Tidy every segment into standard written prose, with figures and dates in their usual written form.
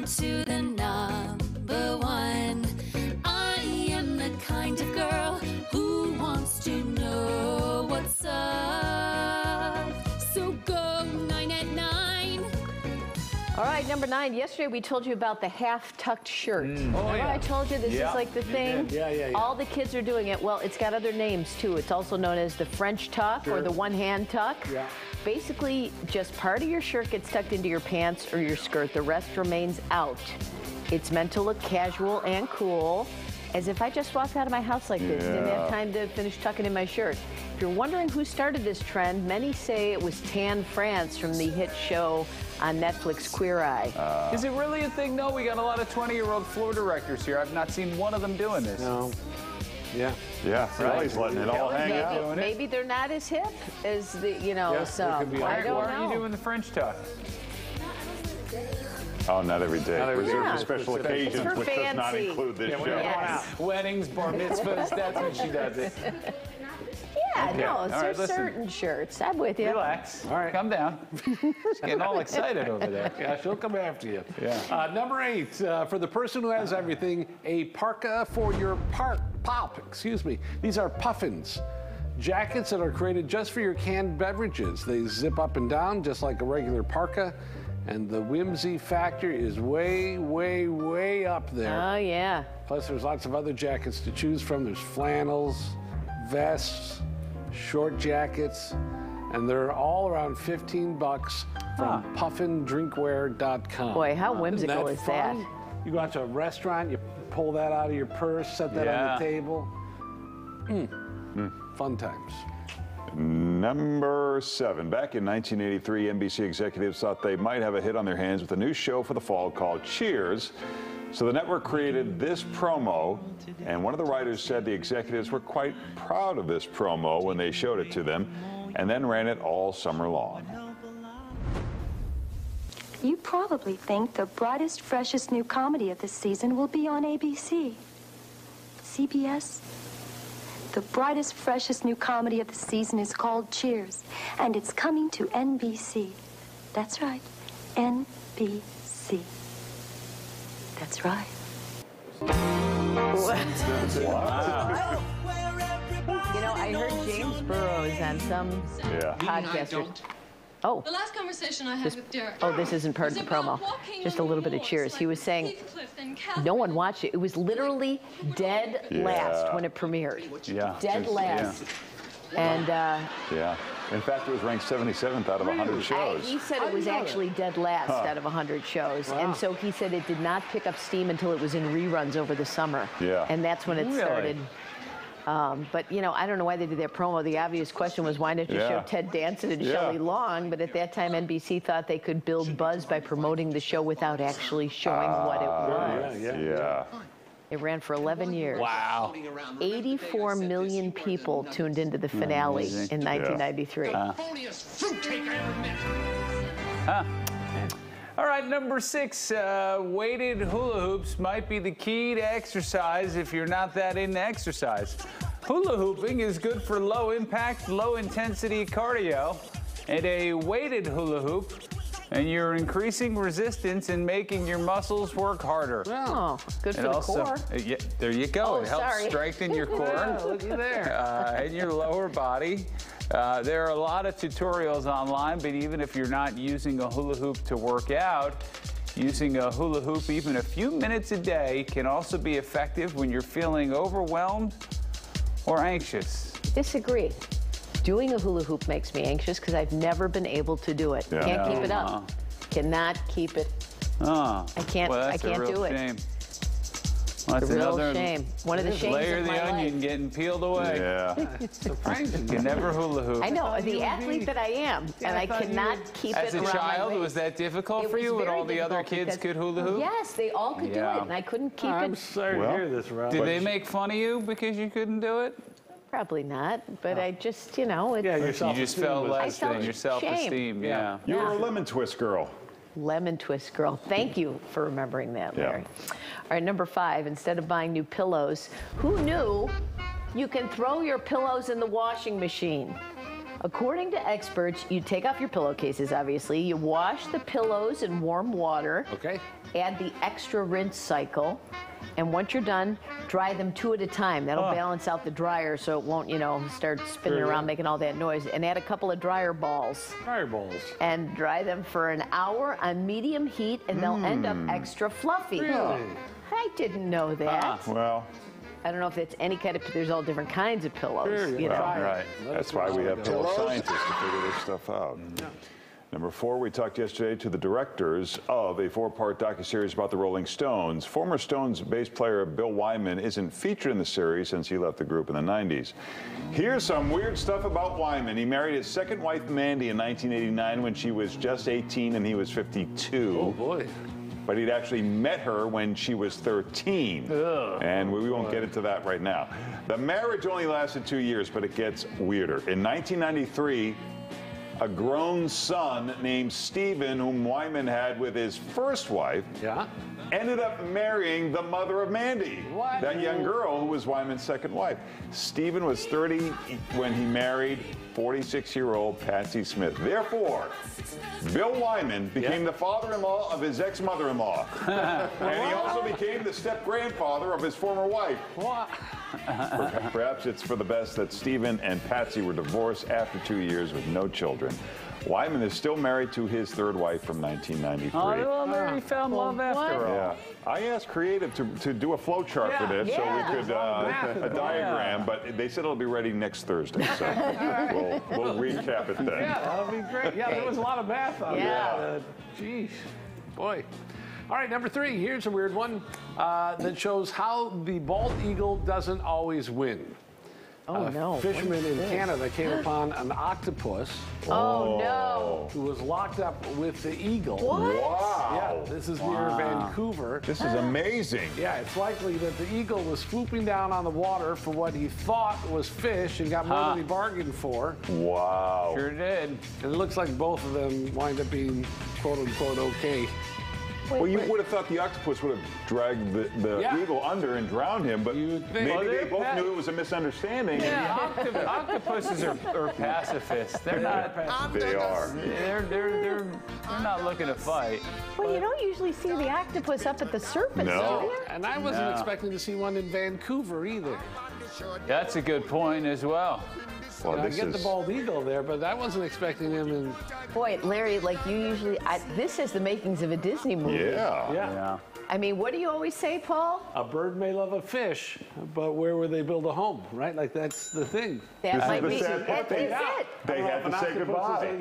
on to the number one. I am the kind of girl who wants to know what's up. So go 9 at 9. All right, number 9. Yesterday we told you about the half-tucked shirt. Oh, yeah. I told you this is like the thing. Yeah. All the kids are doing it. Well, it's got other names too. It's also known as the French tuck or the one-hand tuck. Yeah. Basically, just part of your shirt gets tucked into your pants or your skirt. The rest remains out. It's meant to look casual and cool, as if I just walked out of my house like this. Didn't have time to finish tucking in my shirt. If you're wondering who started this trend, many say it was Tan France from the hit show on Netflix, Queer Eye. Is it really a thing? No, we got a lot of 20-year-old floor directors here. I've not seen one of them doing this. No. Yeah. Yeah, Kelly's letting it all hang out. Maybe they're not as hip as the, some. Why I don't aren't know. you doing the French tuck? Oh, not every day. Not every Reserved day. for special It's occasions, for which does not fancy. include this show. Yes. Weddings, bar mitzvahs, that's when she does it. Yeah, Okay. no, All right, there's listen. certain shirts. I'm with you. Relax. All right. Calm down. She's getting all excited over there. Yeah, she'll come after you. Yeah. Number 8, for the person who has everything, a parka for your pop. Excuse me. These are puffins. Jackets that are created just for your canned beverages. They zip up and down just like a regular parka, and the whimsy factor is way, way, way up there. Oh, yeah. Plus, there's lots of other jackets to choose from. There's flannels, vests, short jackets, and they're all around $15 from puffindrinkware.com. Boy, how whimsical Isn't is fun? that? You go out to a restaurant, you pull that out of your purse, set that on the table. Fun times. Number 7. Back in 1983, NBC executives thought they might have a hit on their hands with a new show for the fall called Cheers. So the network created this promo, and one of the writers said the executives were quite proud of this promo when they showed it to them, and then ran it all summer long. You probably think the brightest, freshest new comedy of the season will be on ABC. CBS? The brightest, freshest new comedy of the season is called Cheers, and it's coming to NBC. That's right, NBC. That's right. I heard James Burrows on some podcast. Oh. The last conversation I had with Derek. Oh, this isn't part of the promo. Just a little bit of Cheers. He was saying no one watched it. It was literally dead last when it premiered. Yeah. Dead last. And yeah. In fact, it was ranked 77th out of 100 shows. he said it was actually dead last out of 100 shows. Wow. And so he said it did not pick up steam until it was in reruns over the summer. Yeah. And that's when it started. But, I don't know why they did that promo. The obvious question was, why didn't you show Ted Danson and Shelley Long? But at that time, NBC thought they could build buzz by promoting the show without actually showing what it was. Yeah. It ran for 11 years. Wow. 84 million people tuned into the finale in 1993. All right, number 6, weighted hula hoops might be the key to exercise if you're not that into exercise. Hula hooping is good for low impact, low intensity cardio, and a weighted hula hoop, and you're increasing resistance and making your muscles work harder. Oh, good for the core. Yeah, there you go. Oh, it helps strengthen your core. Look at there. And your lower body. There are a lot of tutorials online, but even if you're not using a hula hoop to work out, using a hula hoop even a few minutes a day can also be effective when you're feeling overwhelmed or anxious. Disagree. Doing a hula hoop makes me anxious because I've never been able to do it. Can't keep it up. Cannot keep it. Oh. I can't. Well, I can't do it. Shame. Well, It's a real shame. One of the shames layer of the my onion life. getting peeled away. Yeah. Surprising. You never hula hoop. I know, the athlete that I am, and I cannot keep As it a around child, my waist. was that difficult It for was you when very all the other difficult kids because- could hula hoop? Yes, they all could do Yeah. it, and I couldn't keep I'm it. sorry to hear this, Rob. Did they make fun of you because you couldn't do it? Probably not, but I just, it's, Yeah, You just felt less felt than your self-esteem. shame. Yeah. You were a lemon twist girl. lemon twist girl. Thank you for remembering that, Yeah. Larry. All right, number 5, instead of buying new pillows, who knew you can throw your pillows in the washing machine? According to experts, you take off your pillowcases, obviously. You wash the pillows in warm water. Okay. Add the extra rinse cycle. And once you're done, dry them 2 at a time. That'll balance out the dryer so it won't, start spinning around making all that noise. And add a couple of dryer balls. Dryer balls. And dry them for an hour on medium heat, and they'll end up extra fluffy. Really? I didn't know that. Well, I don't know if it's any kind of, there's all different kinds of pillows. Sure, you know. right. That's why we have pillow scientists to figure this stuff out. Number 4, we talked yesterday to the directors of a 4-part docuseries about the Rolling Stones. Former Stones bass player Bill Wyman isn't featured in the series since he left the group in the 90s. Here's some weird stuff about Wyman. He married his second wife, Mandy, in 1989 when she was just 18 and he was 52. Oh, boy. But he'd actually met her when she was 13. And we won't get into that right now. The marriage only lasted 2 years, but it gets weirder. In 1993, a grown son named Stephen, whom Wyman had with his first wife, ended up marrying the mother of Mandy, that young girl who was Wyman's second wife. Stephen was 30 when he married 46-year-old Patsy Smith. Therefore, Bill Wyman became the father-in-law of his ex-mother-in-law. And he also became the step-grandfather of his former wife. Perhaps it's for the best that Stephen and Patsy were divorced after 2 years with no children. Wyman is still married to his third wife from 1993. Oh, well, he found love after all. Yeah, I asked Creative to do a flow chart for this so we could, a diagram, but they said it'll be ready next Thursday, so we'll recap it then. Yeah, that'll be great. Yeah, there was a lot of math on that. Geez, boy. All right, number 3, here's a weird one that shows how the bald eagle doesn't always win. Oh, no. Fishermen in Canada came upon an octopus. Oh, no. Who was locked up with the eagle. What? Wow. Yeah, this is near Vancouver. This is amazing. Yeah, it's likely that the eagle was swooping down on the water for what he thought was fish and got more than he bargained for. Wow. Sure did. And it looks like both of them wind up being quote-unquote okay. Well, you would have thought the octopus would have dragged the eagle under and drowned him, but maybe they both knew it was a misunderstanding. Yeah, octopuses are pacifists. They're not. They are. They're not looking to fight. Well, you don't usually see the octopus up at the surface, No. do you? And I wasn't expecting to see one in Vancouver either. That's a good point as well. Well, I get the bald eagle there, but I wasn't expecting him in. Boy, Larry, like you usually, this is the makings of a Disney movie. Yeah. I mean, what do you always say, Paul? A bird may love a fish, but where would they build a home, right? Like, that's the thing. That This might is the be sad part. that is it. They had to say goodbye.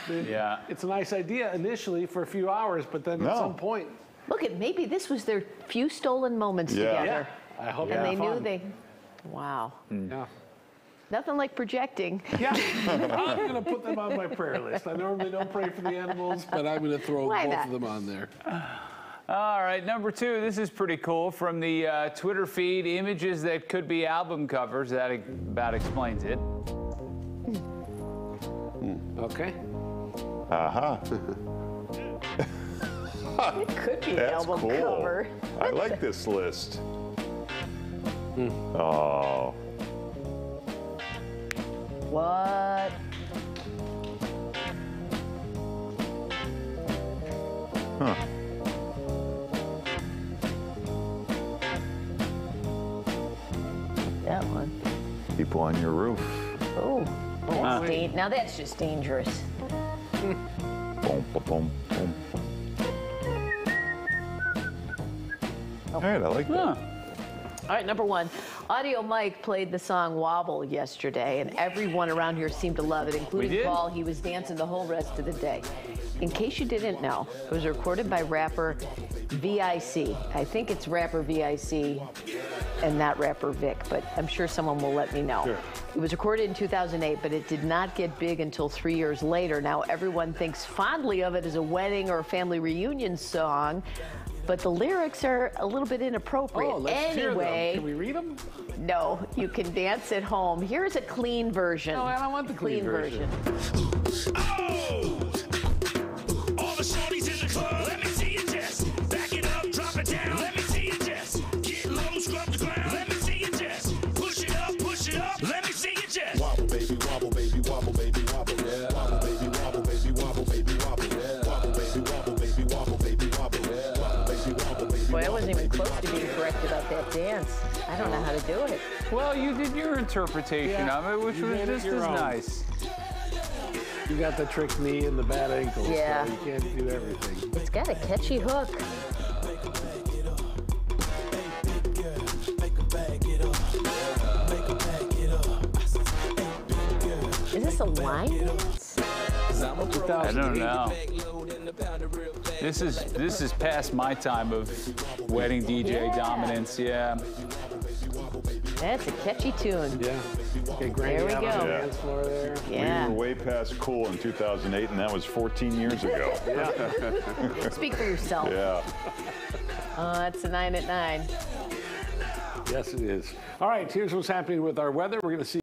Yeah. It's a nice idea initially for a few hours, but then at some point. Look, maybe this was their few stolen moments together. I hope And they fun. knew they. Wow. Yeah. Nothing like projecting. Yeah, I'm going to put them on my prayer list. I normally don't pray for the animals, but I'm going to throw both of them on there. All right, number 2, this is pretty cool. From the Twitter feed, images that could be album covers. That about explains it. Okay. It could be an That's album cool. cover. I like this list. Oh. What? Huh. That one. People on your roof. Oh, now that's just dangerous. Boom, boom, boom, boom. All right, I like that. All right, number 1. Audio Mike played the song Wobble yesterday, and everyone around here seemed to love it, including Paul. He was dancing the whole rest of the day. In case you didn't know, it was recorded by rapper VIC. I think it's rapper VIC and not rapper Vic, but I'm sure someone will let me know. Sure. It was recorded in 2008, but it did not get big until 3 years later. Now everyone thinks fondly of it as a wedding or a family reunion song, but the lyrics are a little bit inappropriate. Oh, let's hear them. Anyway, Can we read them? no, you can dance at home. Here's a clean version. No, I don't want the clean version. Oh! All the shorties in the club, let me see you just back it up, drop it down, let me see you just get low, scrub the ground, let me see you just push it up, let me see you just wobble baby, wobble baby, wobble baby, wasn't even close to being correct about that dance. I don't know how to do it. Well, you did your interpretation of it, which You was made it just your as own. nice. You got the trick knee and the bad ankles. Yeah. So you can't do everything. It's got a catchy hook. Is this a line dance? I don't know. This is past my time of wedding DJ Yeah. dominance. Yeah. That's a catchy tune. Yeah. Okay, Granny There we out on go. the dance floor there. Yeah. We were way past cool in 2008, and that was 14 years ago. Speak for yourself. Yeah. Oh, that's a 9 at 9. Yes, it is. All right, here's what's happening with our weather. We're going to see